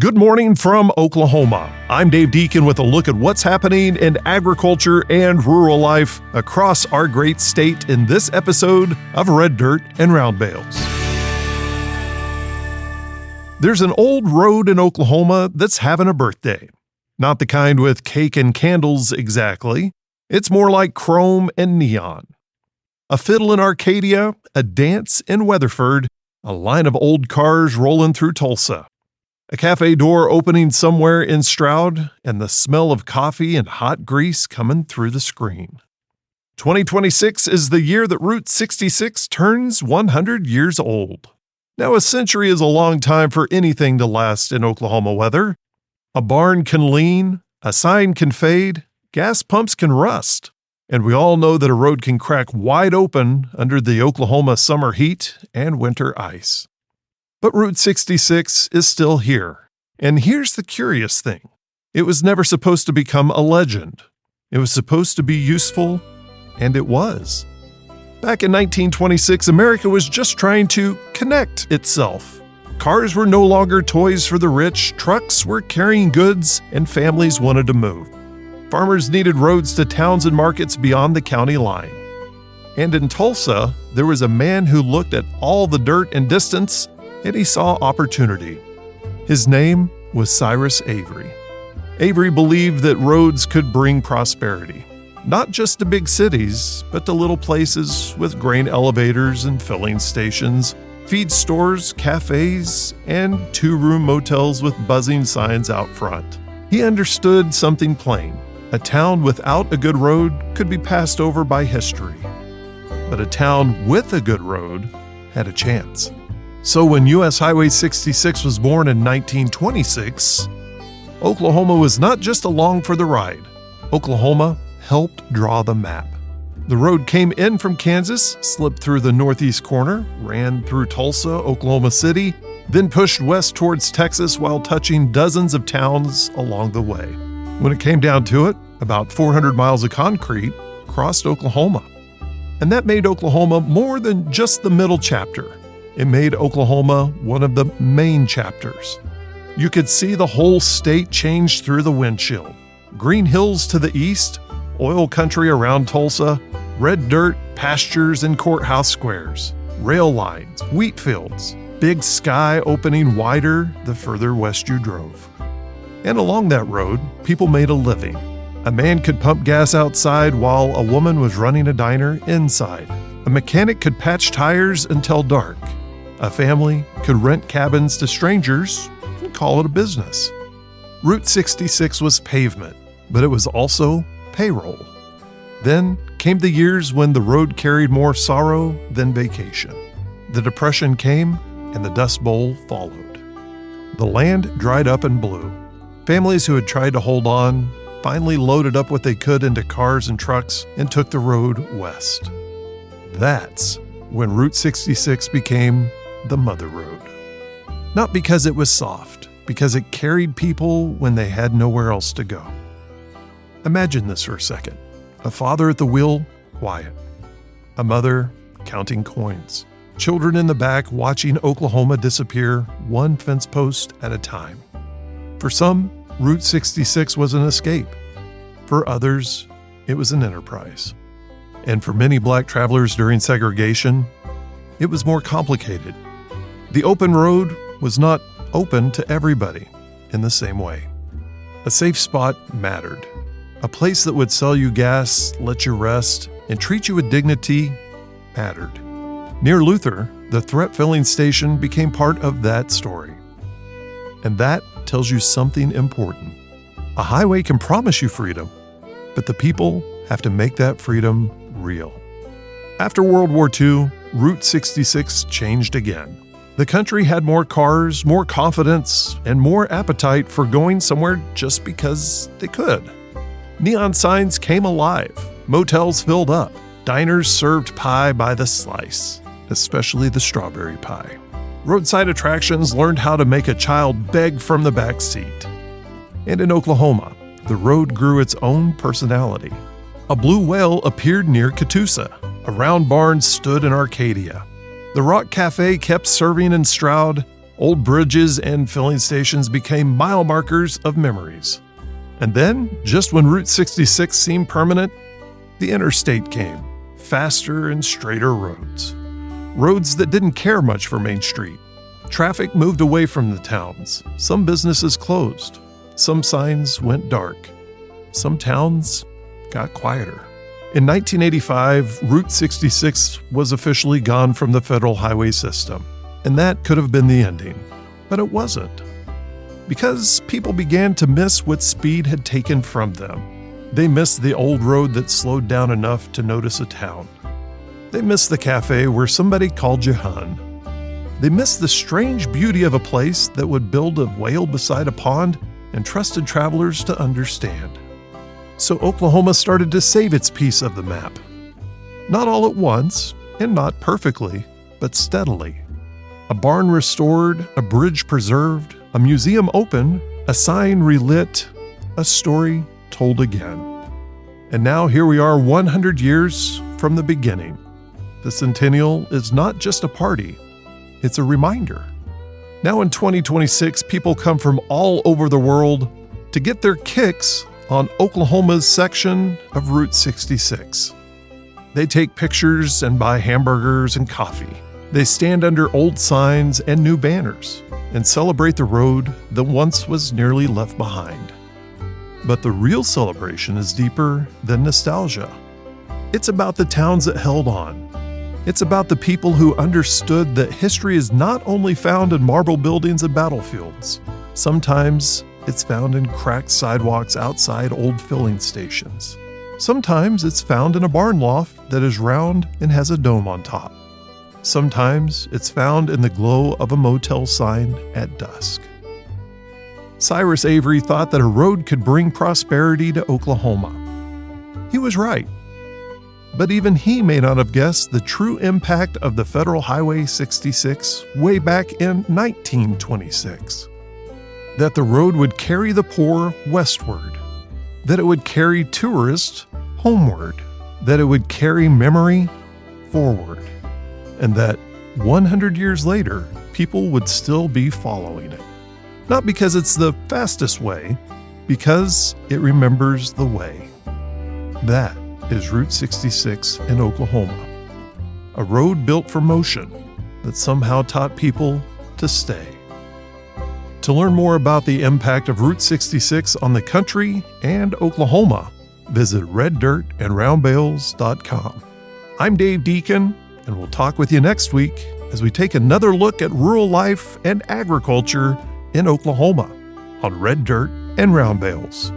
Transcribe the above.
Good morning from Oklahoma. I'm Dave Deken with a look at what's happening in agriculture and rural life across our great state in this episode of Red Dirt and Round Bales. There's an old road in Oklahoma that's having a birthday. Not the kind with cake and candles exactly. It's more like chrome and neon. A fiddle in Arcadia, a dance in Weatherford, a line of old cars rolling through Tulsa. A cafe door opening somewhere in Stroud, and the smell of coffee and hot grease coming through the screen. 2026 is the year that Route 66 turns 100 years old. Now, a century is a long time for anything to last in Oklahoma weather. A barn can lean, a sign can fade, gas pumps can rust, and we all know that a road can crack wide open under the Oklahoma summer heat and winter ice. But Route 66 is still here. And here's the curious thing. It was never supposed to become a legend. It was supposed to be useful, and it was. Back in 1926, America was just trying to connect itself. Cars were no longer toys for the rich, trucks were carrying goods, and families wanted to move. Farmers needed roads to towns and markets beyond the county line. And in Tulsa, there was a man who looked at all the dirt and distance, and he saw opportunity. His name was Cyrus Avery. Avery believed that roads could bring prosperity, not just to big cities, but to little places with grain elevators and filling stations, feed stores, cafes, and two-room motels with buzzing signs out front. He understood something plain. A town without a good road could be passed over by history. But a town with a good road had a chance. So when U.S. Highway 66 was born in 1926, Oklahoma was not just along for the ride. Oklahoma helped draw the map. The road came in from Kansas, slipped through the northeast corner, ran through Tulsa, Oklahoma City, then pushed west towards Texas while touching dozens of towns along the way. When it came down to it, about 400 miles of concrete crossed Oklahoma. And that made Oklahoma more than just the middle chapter. It made Oklahoma one of the main chapters. You could see the whole state change through the windshield. Green hills to the east, oil country around Tulsa, red dirt, pastures and courthouse squares, rail lines, wheat fields, big sky opening wider the further west you drove. And along that road, people made a living. A man could pump gas outside while a woman was running a diner inside. A mechanic could patch tires until dark. A family could rent cabins to strangers and call it a business. Route 66 was pavement, but it was also payroll. Then came the years when the road carried more sorrow than vacation. The Depression came and the Dust Bowl followed. The land dried up and blew. Families who had tried to hold on finally loaded up what they could into cars and trucks and took the road west. That's when Route 66 became the Mother Road. Not because it was soft, because it carried people when they had nowhere else to go. Imagine this for a second. A father at the wheel, quiet. A mother counting coins. Children in the back watching Oklahoma disappear one fence post at a time. For some, Route 66 was an escape. For others, it was an enterprise. And for many black travelers during segregation, it was more complicated. The open road was not open to everybody in the same way. A safe spot mattered. A place that would sell you gas, let you rest, and treat you with dignity mattered. Near Luther, the Threatt Filling Station became part of that story. And that tells you something important. A highway can promise you freedom, but the people have to make that freedom real. After World War II, Route 66 changed again. The country had more cars, more confidence, and more appetite for going somewhere just because they could. Neon signs came alive, motels filled up, diners served pie by the slice, especially the strawberry pie. Roadside attractions learned how to make a child beg from the back seat. And in Oklahoma, the road grew its own personality. A blue whale appeared near Catoosa. A round barn stood in Arcadia. The Rock Cafe kept serving in Stroud. Old bridges and filling stations became mile markers of memories. And then, just when Route 66 seemed permanent, the Interstate came. Faster and straighter roads. Roads that didn't care much for Main Street. Traffic moved away from the towns. Some businesses closed. Some signs went dark. Some towns got quieter. In 1985, Route 66 was officially gone from the federal highway system, and that could have been the ending. But it wasn't. Because people began to miss what speed had taken from them. They missed the old road that slowed down enough to notice a town. They missed the cafe where somebody called you hun. They missed the strange beauty of a place that would build a whale beside a pond and trusted travelers to understand. So Oklahoma started to save its piece of the map. Not all at once, and not perfectly, but steadily. A barn restored, a bridge preserved, a museum open, a sign relit, a story told again. And now here we are 100 years from the beginning. The centennial is not just a party, it's a reminder. Now in 2026, people come from all over the world to get their kicks on Oklahoma's section of Route 66. They take pictures and buy hamburgers and coffee. They stand under old signs and new banners and celebrate the road that once was nearly left behind. But the real celebration is deeper than nostalgia. It's about the towns that held on. It's about the people who understood that history is not only found in marble buildings and battlefields. Sometimes it's found in cracked sidewalks outside old filling stations. Sometimes it's found in a barn loft that is round and has a dome on top. Sometimes it's found in the glow of a motel sign at dusk. Cyrus Avery thought that a road could bring prosperity to Oklahoma. He was right. But even he may not have guessed the true impact of the Federal Highway 66 way back in 1926. That the road would carry the poor westward. That it would carry tourists homeward. That it would carry memory forward. And that 100 years later, people would still be following it. Not because it's the fastest way, because it remembers the way. That is Route 66 in Oklahoma. A road built for motion that somehow taught people to stay. To learn more about the impact of Route 66 on the country and Oklahoma, visit reddirtandroundbales.com. I'm Dave Deken, and we'll talk with you next week as we take another look at rural life and agriculture in Oklahoma on Red Dirt and Round Bales.